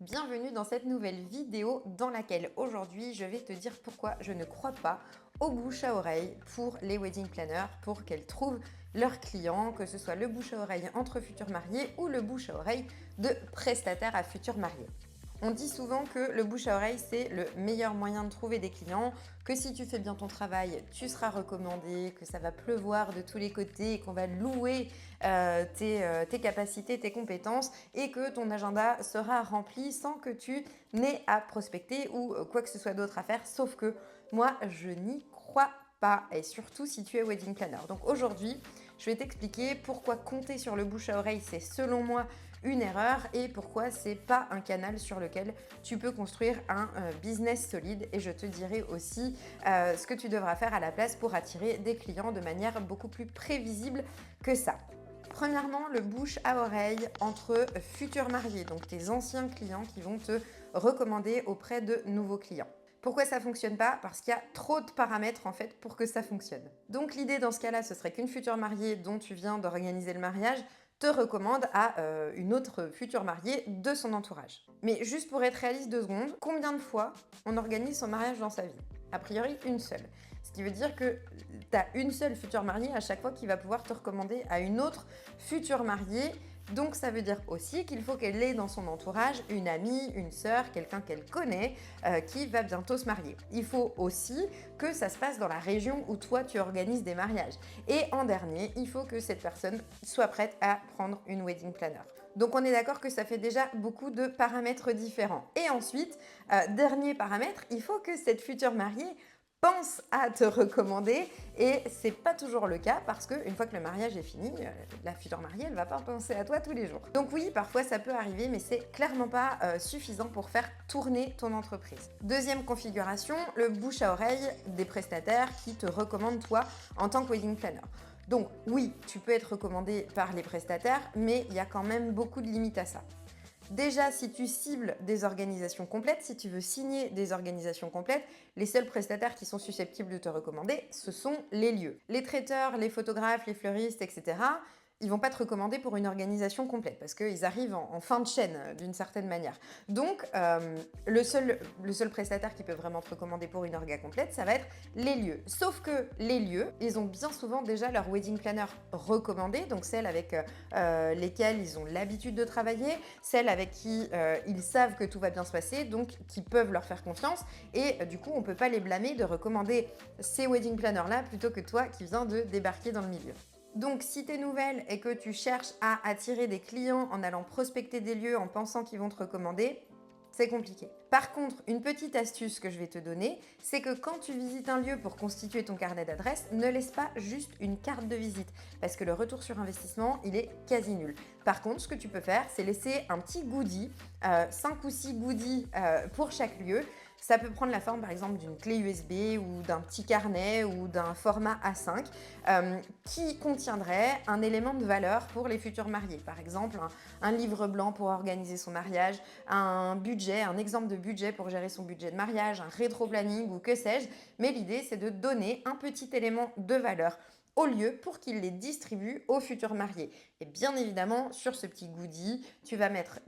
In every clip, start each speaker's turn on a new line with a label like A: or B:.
A: Bienvenue dans cette nouvelle vidéo dans laquelle aujourd'hui je vais te dire pourquoi je ne crois pas au bouche à oreille pour les wedding planners pour qu'elles trouvent leurs clients, que ce soit le bouche à oreille entre futurs mariés ou le bouche à oreille de prestataires à futurs mariés. On dit souvent que le bouche à oreille, c'est le meilleur moyen de trouver des clients, que si tu fais bien ton travail, tu seras recommandé, que ça va pleuvoir de tous les côtés, qu'on va louer tes capacités, tes compétences et que ton agenda sera rempli sans que tu n'aies à prospecter ou quoi que ce soit d'autre à faire. Sauf que moi, je n'y crois pas et surtout si tu es wedding planner. Donc aujourd'hui, je vais t'expliquer pourquoi compter sur le bouche à oreille, c'est selon moi une erreur et pourquoi c'est pas un canal sur lequel tu peux construire un business solide. Et je te dirai aussi ce que tu devras faire à la place pour attirer des clients de manière beaucoup plus prévisible que ça. Premièrement, le bouche à oreille entre futurs mariés, donc tes anciens clients qui vont te recommander auprès de nouveaux clients. Pourquoi ça fonctionne pas? Parce qu'il y a trop de paramètres en fait pour que ça fonctionne. Donc l'idée dans ce cas-là, ce serait qu'une future mariée dont tu viens d'organiser le mariage te recommande à une autre future mariée de son entourage. Mais juste pour être réaliste 2 secondes, combien de fois on organise son mariage dans sa vie? A priori, une seule. Ce qui veut dire que tu as une seule future mariée à chaque fois qui va pouvoir te recommander à une autre future mariée. Donc ça veut dire aussi qu'il faut qu'elle ait dans son entourage une amie, une sœur, quelqu'un qu'elle connaît qui va bientôt se marier. Il faut aussi que ça se passe dans la région où toi tu organises des mariages. Et en dernier, il faut que cette personne soit prête à prendre une wedding planner. Donc on est d'accord que ça fait déjà beaucoup de paramètres différents. Et ensuite, dernier paramètre, il faut que cette future mariée pense à te recommander et c'est pas toujours le cas parce qu'une fois que le mariage est fini, la future mariée elle va pas penser à toi tous les jours. Donc oui, parfois ça peut arriver mais c'est clairement pas suffisant pour faire tourner ton entreprise. Deuxième configuration, le bouche à oreille des prestataires qui te recommandent toi en tant que wedding planner. Donc oui, tu peux être recommandé par les prestataires mais il y a quand même beaucoup de limites à ça. Déjà, si tu cibles des organisations complètes, si tu veux signer des organisations complètes, les seuls prestataires qui sont susceptibles de te recommander, ce sont les lieux. Les traiteurs, les photographes, les fleuristes, etc., ils vont pas te recommander pour une organisation complète parce qu'ils arrivent en fin de chaîne d'une certaine manière. Donc, le seul prestataire qui peut vraiment te recommander pour une orga complète, ça va être les lieux. Sauf que les lieux, ils ont bien souvent déjà leur wedding planner recommandé, donc celle avec lesquelles ils ont l'habitude de travailler, celles avec qui ils savent que tout va bien se passer, donc qui peuvent leur faire confiance. Et du coup, on ne peut pas les blâmer de recommander ces wedding planners-là plutôt que toi qui viens de débarquer dans le milieu. Donc, si tu es nouvelle et que tu cherches à attirer des clients en allant prospecter des lieux en pensant qu'ils vont te recommander, c'est compliqué. Par contre, une petite astuce que je vais te donner, c'est que quand tu visites un lieu pour constituer ton carnet d'adresses, ne laisse pas juste une carte de visite parce que le retour sur investissement, il est quasi nul. Par contre, ce que tu peux faire, c'est laisser un petit goodie, 5 ou 6 goodies pour chaque lieu. Ça peut prendre la forme par exemple d'une clé USB ou d'un petit carnet ou d'un format A5 qui contiendrait un élément de valeur pour les futurs mariés. Par exemple, un livre blanc pour organiser son mariage, un budget, un exemple de budget pour gérer son budget de mariage, un rétro-planning ou que sais-je. Mais l'idée, c'est de donner un petit élément de valeur au lieu pour qu'il les distribue aux futurs mariés. Et bien évidemment, sur ce petit goodie, tu vas mettre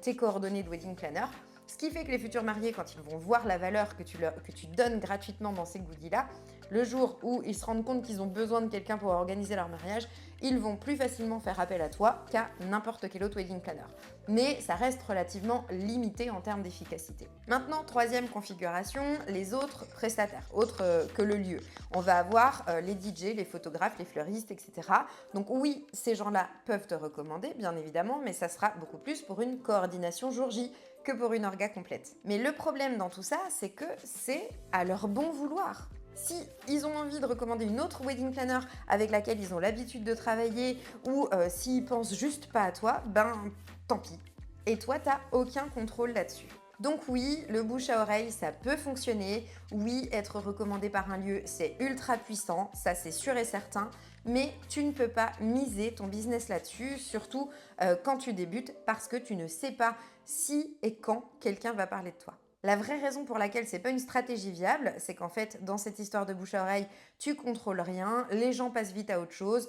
A: tes coordonnées de wedding planner. Ce qui fait que les futurs mariés, quand ils vont voir la valeur que tu donnes gratuitement dans ces goodies-là, le jour où ils se rendent compte qu'ils ont besoin de quelqu'un pour organiser leur mariage, ils vont plus facilement faire appel à toi qu'à n'importe quel autre wedding planner. Mais ça reste relativement limité en termes d'efficacité. Maintenant, troisième configuration, les autres prestataires, autres que le lieu. On va avoir les DJ, les photographes, les fleuristes, etc. Donc oui, ces gens-là peuvent te recommander, bien évidemment, mais ça sera beaucoup plus pour une coordination jour J que pour une orga complète. Mais le problème dans tout ça, c'est que c'est à leur bon vouloir. Si ils ont envie de recommander une autre wedding planner avec laquelle ils ont l'habitude de travailler ou s'ils pensent juste pas à toi, ben tant pis. Et toi, t'as aucun contrôle là-dessus. Donc oui, le bouche à oreille, ça peut fonctionner. Oui, être recommandé par un lieu, c'est ultra puissant, ça c'est sûr et certain. Mais tu ne peux pas miser ton business là-dessus, surtout quand tu débutes, parce que tu ne sais pas si et quand quelqu'un va parler de toi. La vraie raison pour laquelle c'est pas une stratégie viable, c'est qu'en fait, dans cette histoire de bouche à oreille, tu contrôles rien, les gens passent vite à autre chose.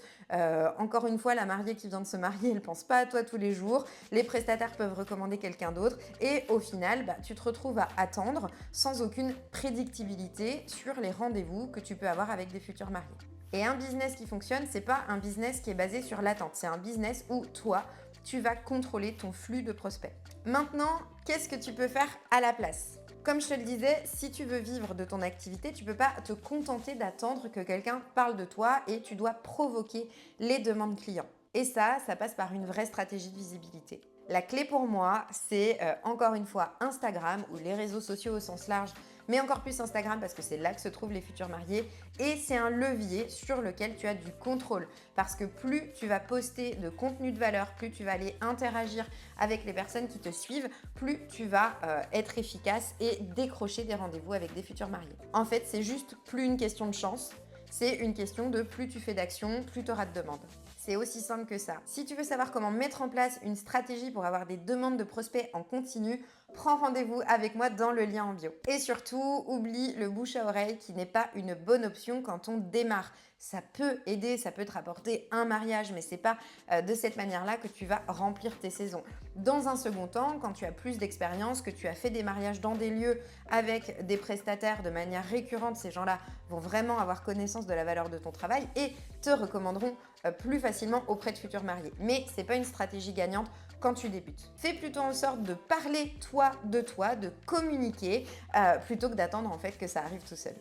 A: Encore une fois, la mariée qui vient de se marier, elle pense pas à toi tous les jours. Les prestataires peuvent recommander quelqu'un d'autre. Et au final, tu te retrouves à attendre sans aucune prédictibilité sur les rendez-vous que tu peux avoir avec des futurs mariés. Et un business qui fonctionne, c'est pas un business qui est basé sur l'attente. C'est un business où toi, tu vas contrôler ton flux de prospects. Maintenant, qu'est-ce que tu peux faire à la place? Comme je te le disais, si tu veux vivre de ton activité, tu ne peux pas te contenter d'attendre que quelqu'un parle de toi et tu dois provoquer les demandes clients. Et ça passe par une vraie stratégie de visibilité. La clé pour moi, c'est encore une fois Instagram ou les réseaux sociaux au sens large, mais encore plus Instagram parce que c'est là que se trouvent les futurs mariés et c'est un levier sur lequel tu as du contrôle parce que plus tu vas poster de contenu de valeur, plus tu vas aller interagir avec les personnes qui te suivent, plus tu vas être efficace et décrocher des rendez-vous avec des futurs mariés. En fait, c'est juste plus une question de chance, c'est une question de plus tu fais d'actions, plus tu auras de demandes. C'est aussi simple que ça. Si tu veux savoir comment mettre en place une stratégie pour avoir des demandes de prospects en continu, prends rendez-vous avec moi dans le lien en bio. Et surtout, oublie le bouche à oreille qui n'est pas une bonne option quand on démarre. Ça peut aider, ça peut te rapporter un mariage, mais c'est pas de cette manière-là que tu vas remplir tes saisons. Dans un second temps, quand tu as plus d'expérience, que tu as fait des mariages dans des lieux avec des prestataires de manière récurrente, ces gens-là vont vraiment avoir connaissance de la valeur de ton travail et te recommanderont plus facilement auprès de futurs mariés. Mais c'est pas une stratégie gagnante quand tu débutes. Fais plutôt en sorte de parler toi, de communiquer, plutôt que d'attendre en fait que ça arrive tout seul.